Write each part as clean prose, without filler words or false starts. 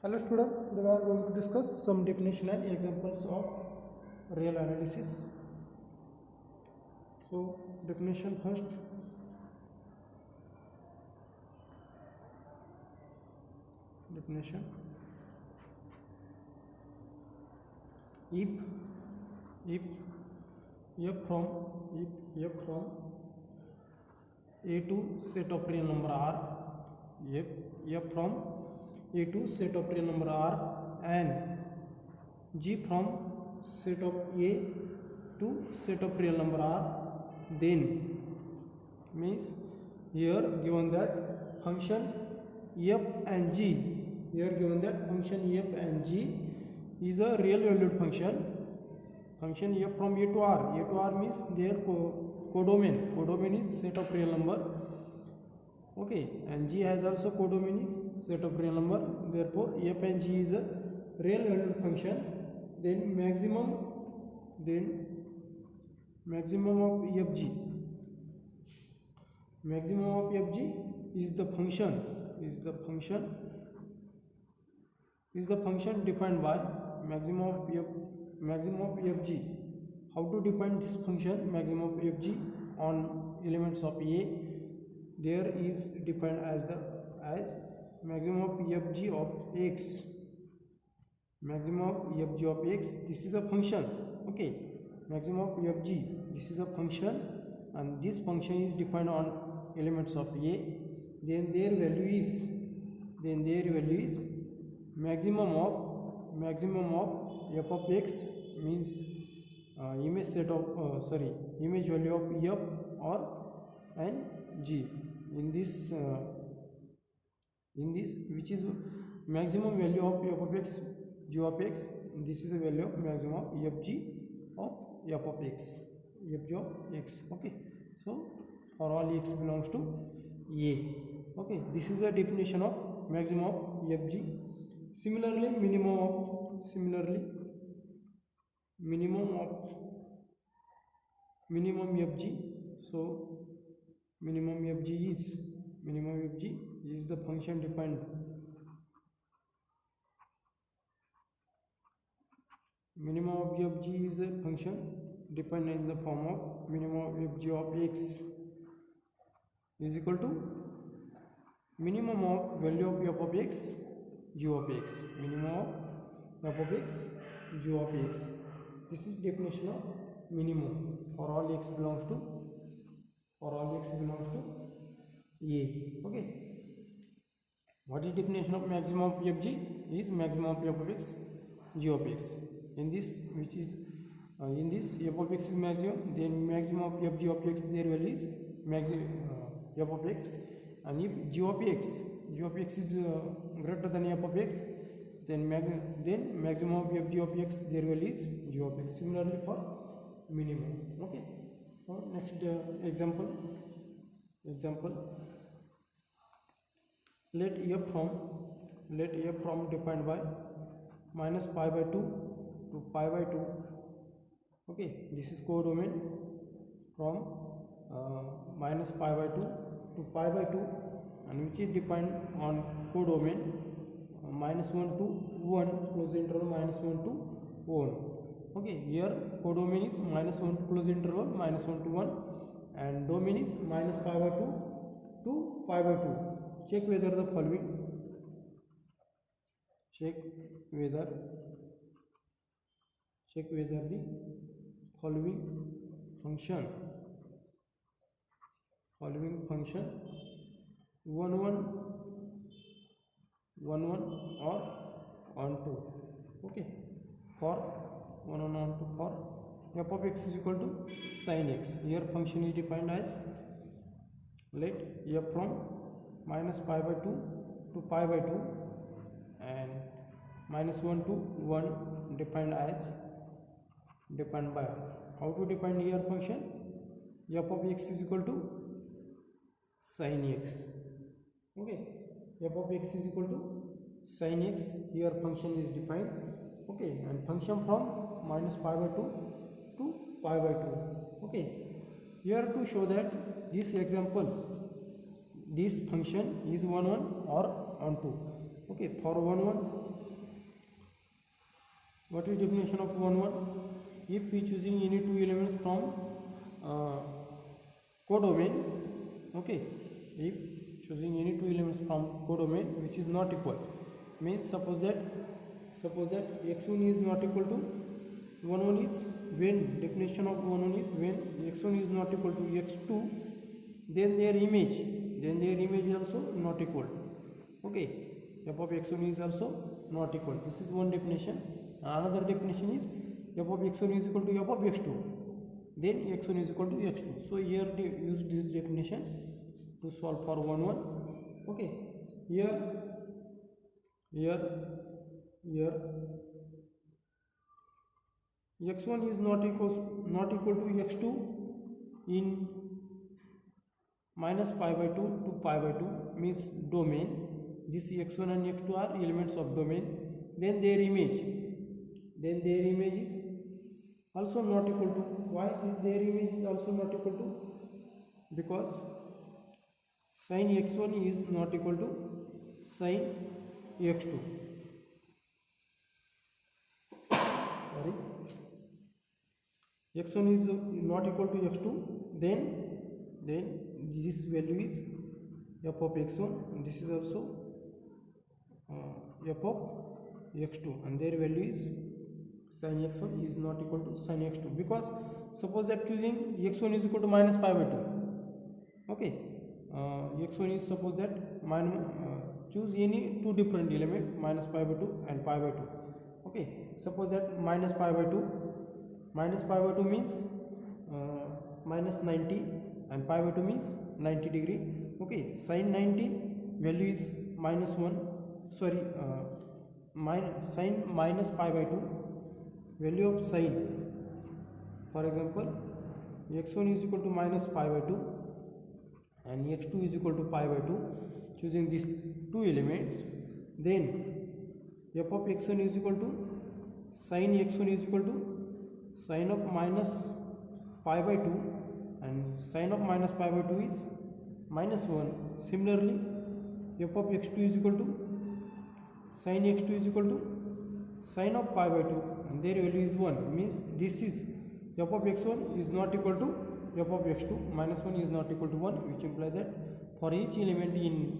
Hello student, today we are going to discuss some definition and examples of real analysis. So definition first. Definition: if from A to set of real number R, f from A to set of real number R and G from set of A to set of real number R, then means here given that function f and g, here given that function f and g is a real valued function f from A to R means their codomain is set of real number, okay, and G has also codomain is set of real number. Therefore f and g is a real valued function. Then maximum of fg is the function defined by maximum of fg. How to define this function maximum of fg on elements of A? There is defined as maximum of fg of x. Maximum of fg of x, this is a function, okay. Maximum of fg, this is a function, and this function is defined on elements of A. Then their value is maximum of f of x means image value of f or and g in this which is maximum value of f of x, g of x. This is the value of maximum of fg of f of x, okay. So for all x belongs to A, okay. This is the definition of maximum of fg. Similarly minimum fg. So minimum fg is the function defined. Minimum of fg is a function defined in the form of minimum of fg of x is equal to minimum of value of f of x, g of x. Minimum of f of x, g of x. This is definition of minimum for all x belongs to A, okay. What is definition of maximum of fg? Is maximum of f of x, g of x. In this f of x is maximum, then maximum of fg of x, their value is f of x, and if g of x is greater than f of x, then maximum of fg of x, their value is g of x. Similarly for minimum, okay. So next example, let f from defined by minus pi by 2 to pi by 2, okay. This is codomain from minus pi by 2 to pi by 2, and which is defined on codomain minus 1 to 1, close interval minus 1 to 1, okay. Here codomain is minus 1 to close interval minus 1 to 1, and domain is minus pi by 2 to pi by 2. Check whether the following function 1 1 or on 2, okay. For 1 1 on 2, for f of x is equal to sin x. Here function is defined as, let f from minus pi by 2 to pi by 2 and minus 1 to 1 defined by. How to define here function? F of x is equal to sin x, okay. F of x is equal to sin x. Here function is defined, okay, and function from minus pi by 2 to pi by 2, okay. Here to show that this example, this function is 1 1 or on 2, okay. For 1 1 What is definition of 1 1? If we choosing any two elements from codomain, okay, if choosing any two elements from codomain which is not equal, means suppose that x1 is not equal to 1 1 is when definition of 1 1 is when x1 is not equal to x2, then their image is also not equal. Okay, f of x1 is also not equal. This is one definition. Another definition is f of x1 is equal to f of x2, then x1 is equal to x2. So here they use this definition to solve for 1 1. Okay, here x1 is not equal to x2 in minus pi by 2 to pi by 2, means domain. This x1 and x2 are elements of domain. Then their image is also not equal to. Why is their image is also not equal to? Because sin x1 is not equal to sin x2. Sorry, x1 is not equal to x2, then this value is f of x1, and this is also f of x2, and their value is sin x1 is not equal to sin x2. Because suppose that choosing x1 is equal to minus pi by 2. Okay, x1 is suppose that choose any two different element, minus pi by 2 and pi by 2. Okay, suppose that minus pi by 2 means minus 90, and pi by 2 means 90 degree. Okay, sin 90 value is minus 1, sorry, sin minus pi by 2, value of sin, for example, x1 is equal to minus pi by 2 and x2 is equal to pi by 2. Choosing these two elements, then f of x1 is equal to sin x1 is equal to sin of minus pi by 2, and sin of minus pi by 2 is minus 1. Similarly, f of x2 is equal to sin x2 is equal to sin of pi by 2, and their value is 1. Means this is f of x1 is not equal to f of x2, minus 1 is not equal to 1, which implies that for each element in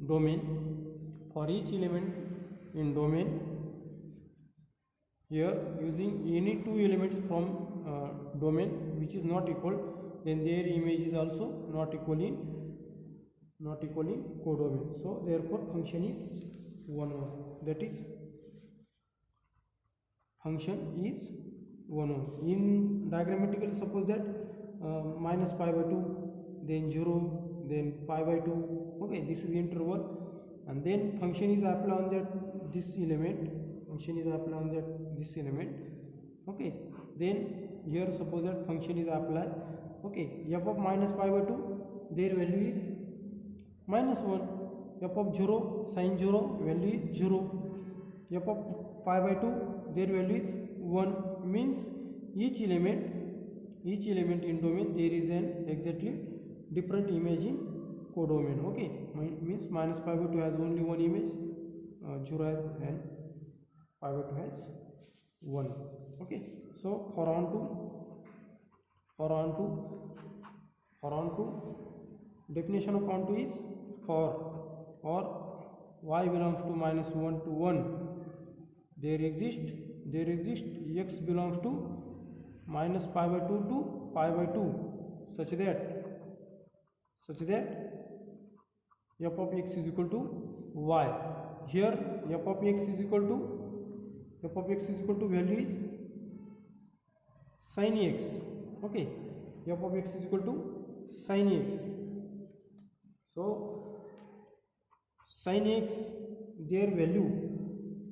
domain, here using any two elements from domain which is not equal, then their image is also not equal in codomain. So therefore function is 1 1. That is function is 1 1. In diagrammatically, suppose that minus pi by 2, then 0, then pi by 2. Okay, this is interval, and then function is applied on that this element. Okay, then here suppose that function is applied. Okay, f of minus pi by 2, their value is minus 1. F of 0 sin 0 value is 0. F of pi by 2, their value is 1. Means each element in domain there is an exactly different image in codomain. Okay, means minus pi by 2 has only one image, 0 has, and pi by 2 has 1. Okay, so for on to definition of onto is for or y belongs to minus 1 to 1, there exist x belongs to minus pi by 2 to pi by 2, such that f of x is equal to y. Here f of x is equal to value is sin x. Okay, f of x is equal to sin x. So sin x, their value,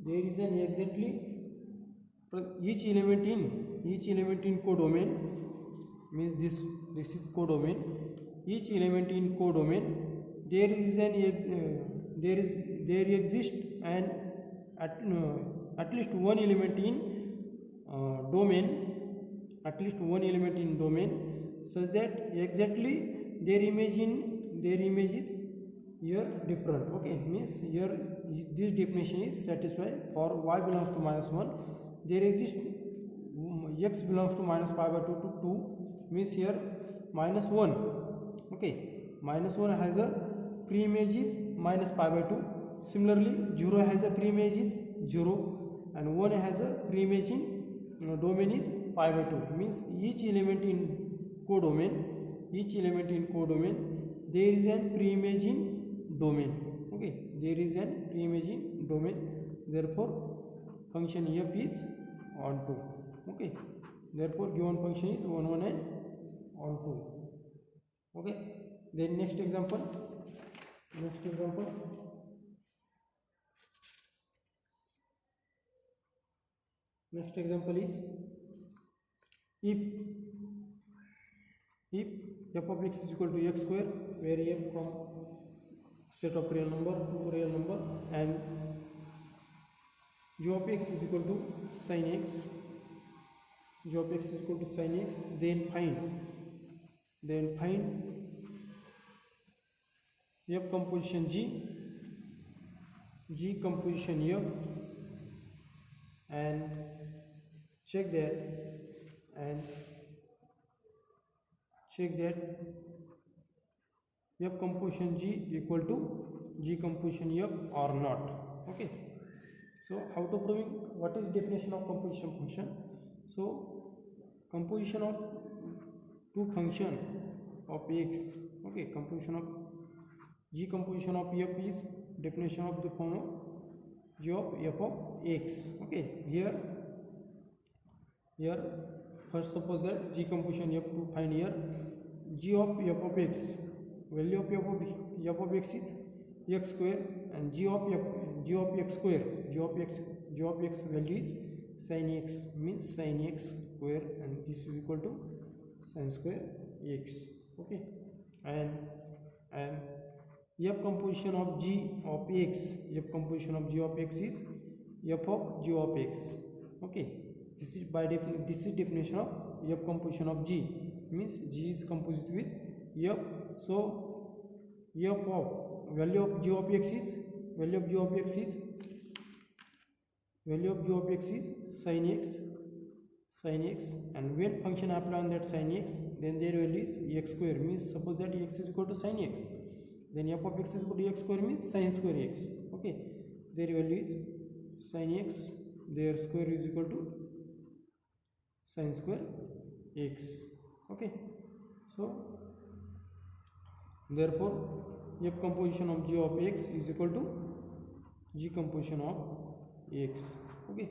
there is an exactly each element in codomain, means this is codomain. Each element in codomain, there exists an at least one element in domain, such that exactly their image is here different. Okay, means here this definition is satisfied for y belongs to minus 1, there exists x belongs to minus pi by 2 to 2 means here minus 1. Okay, minus 1 has a pre-image is minus pi by 2. Similarly 0 has a pre-image is 0 and 1 has a pre-image in domain is pi by 2 means each element in codomain there is an pre-image in domain. Okay, there is an pre-image in domain, therefore function f is onto. Okay, therefore given function is 1 1 and onto. Okay, then next example is if f of x is equal to x square, where f from set of real number to real number, and g of x is equal to sin x, then find f composition g composition f, and check that f composition g equal to g composition f or not. Okay, so how to proving what is definition of composition function? So composition of two function of x. Okay, composition of g composition of f is definition of the form of g of f of x. Okay, here first suppose that g composition f to find here g of f of x, value of f of x is x square, and g of x value is sin x, means sin x square, and this is equal to sin square x. Okay, and f composition of g of x is f of g of x. Okay, this is definition of f composition of g, means g is composite with f. So f of value of g of x is sin x, and when function apply on that sin x, then their value is x square, means suppose that x is equal to sin x, then f of x is equal to x square means sin square x. Okay, their value is sin x, their square is equal to sin square x. Okay, so therefore f composition of g of x is equal to g composition of x. Okay,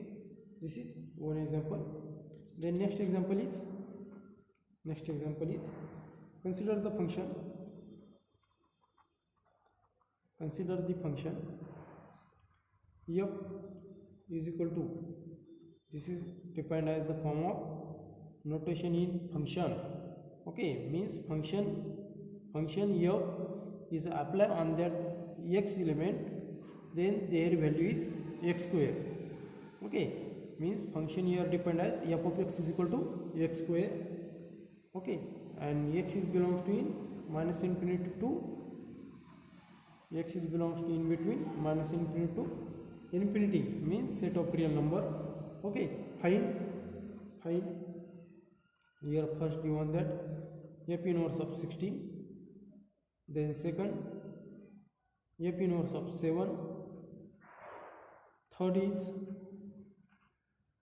this is one example. Then next example is consider the function f is equal to, this is defined as the form of notation in function. Okay, means function f is applied on that x element, then their value is x square. Okay, means function here defined as f of x is equal to x square. Okay, and x is belongs to in minus infinity to in between minus infinity to infinity, means set of real number. Okay, find here first given that f inverse of 16, then second f inverse of 7, third is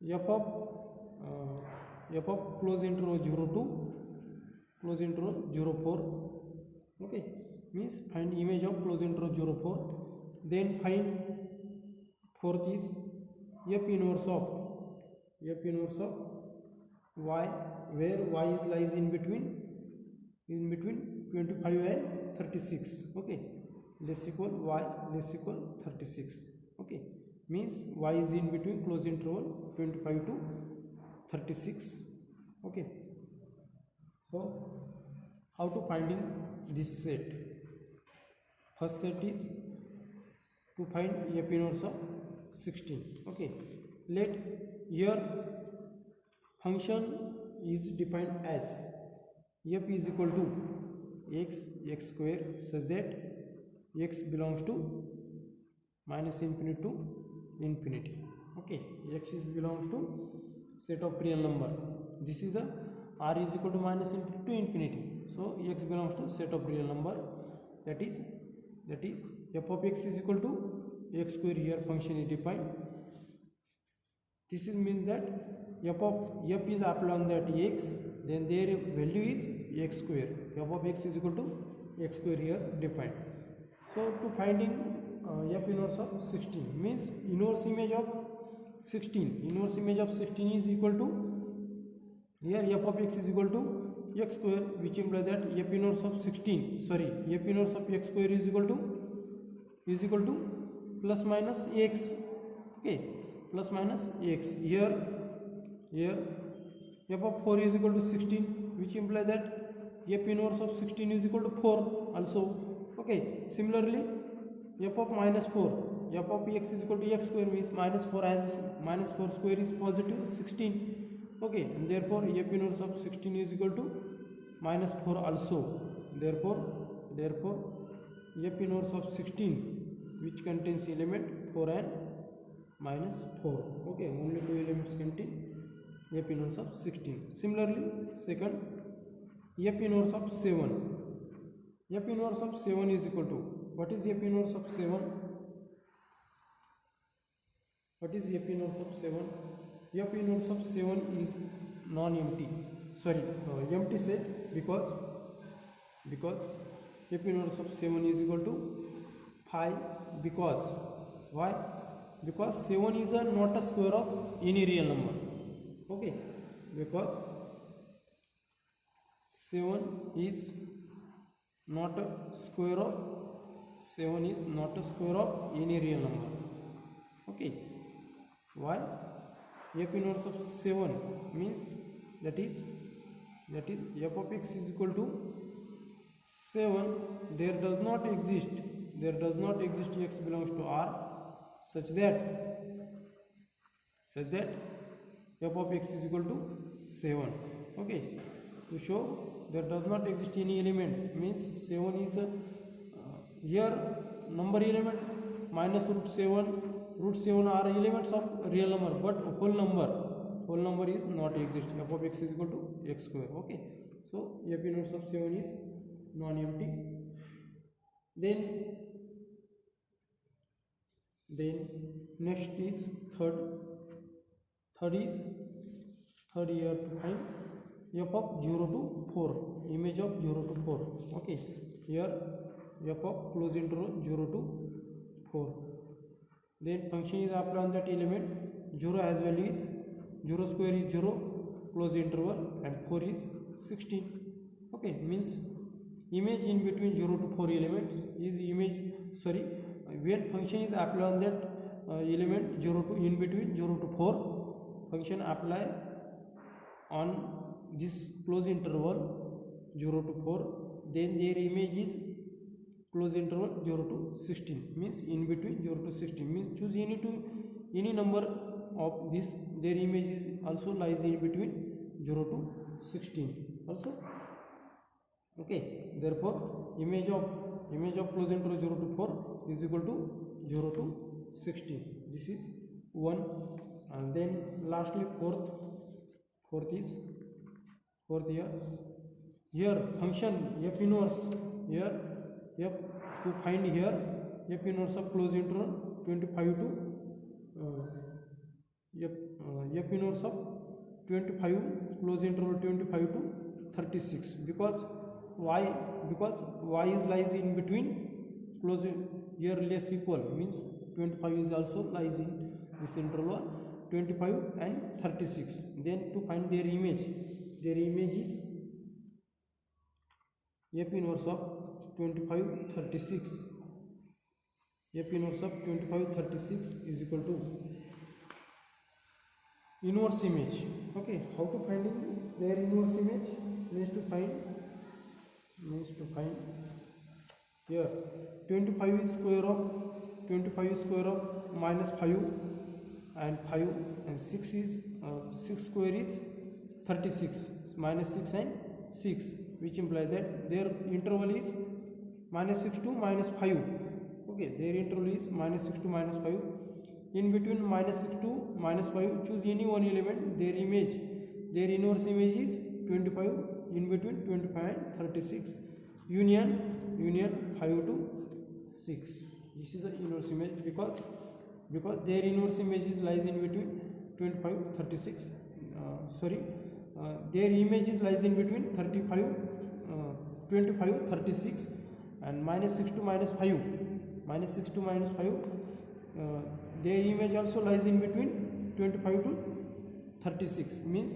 f of close interval 0 to close interval 0,4. Okay, means find image of close interval 0,4. Then find fourth is f inverse of y, where y is lies in between 25 and 36. Okay, less equal y less equal 36. Okay, means y is in between close interval 25 to 36. Okay, so how to finding this set? First set is to find f inverse of 16. Okay, let here function is defined as f is equal to x square, such that x belongs to minus infinity to infinity. Okay, x is belongs to set of real number. This is a r is equal to minus infinity to infinity. So x belongs to set of real number. That is f of x is equal to x square. Here function is defined. This is means that f is applied on that x, then their value is x square. F of x is equal to x square here defined. So to finding f inverse of 16 means inverse image of 16. Inverse image of 16 is equal to, here f of x is equal to x square, which implies that f inverse of 16, sorry, f inverse of x square is equal to plus minus x. Okay, plus minus x. Here f of 4 is equal to 16, which implies that f inverse of 16 is equal to 4 also. Okay, similarly f of minus 4, f of x is equal to x square, means minus 4, as minus 4 square is positive 16. Okay, and therefore f inverse of 16 is equal to minus 4 also. Therefore f inverse of 16, which contains element 4 and minus 4. Okay, only two elements contain f inverse of 16. Similarly, second, f inverse of 7. F inverse of 7 is equal to, what is f inverse of 7? What is f inverse of 7? F inverse of 7 is non-empty, sorry, empty set, because f inverse of 7 is equal to 5. Because why? Because 7 is not a square of any real number. Okay, because 7 is not a square of any real number. Okay, why? F inverse of 7 means that is f of x is equal to 7. There does not exist x belongs to R such that f of x is equal to 7. Okay, to show there does not exist any element, means 7 is here number element minus root 7 are elements of real number, but whole number is not exist. F of x is equal to x square. Okay, so f inverse of 7 is non-empty. Then next is third here to find f of 0 to 4, image of 0 to 4. Okay, here f of close interval 0 to 4. Then function is applied on that element. 0 as value is 0 square is 0, close interval, and 4 is 16. Okay, means image in between 0 to 4 elements is image, sorry, when function is applied on that element 0 to, in between 0 to 4, function apply on this close interval 0 to 4, then their image is close interval 0 to 16, means in between 0 to 16, means choose any number of this, their image is also lies in between 0 to 16 also. Okay, therefore image of close interval 0 to 4 is equal to 0 to 16. This is one. And then lastly fourth here function f inverse, here f to find here f inverse of close interval 25 to f inverse of 25 close interval 25 to 36. Because y is lies in between close, here less equal, means 25 is also lies in this interval 25 and 36. Then to find their image is f inverse of 25 36. F inverse of 25 36 is equal to inverse image. Okay, how to find their inverse image? Means to find here 25 is square of minus 5 and 6 is 6 square is 36, minus 6 and 6, which implies that their interval is minus 6 to minus 5. Okay, their interval is minus 6 to minus 5. In between minus 6 to minus 5, choose any one element, their inverse image is 25, in between 25 and 36, union 5 to 6. This is the inverse image because their inverse image is lies in between 25 36, their image is lies in between 35 25 36, and minus 6 to minus 5, their image also lies in between 25 to 36, means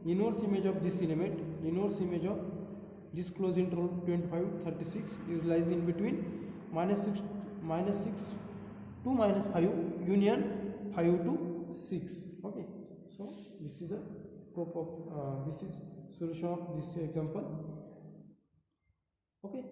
inverse image of this element, inverse image of this closed interval 25 36 is lies in between minus 6 to minus 5, union 5 to 6. Okay, so this is a proof of this is solution of this example. Okay.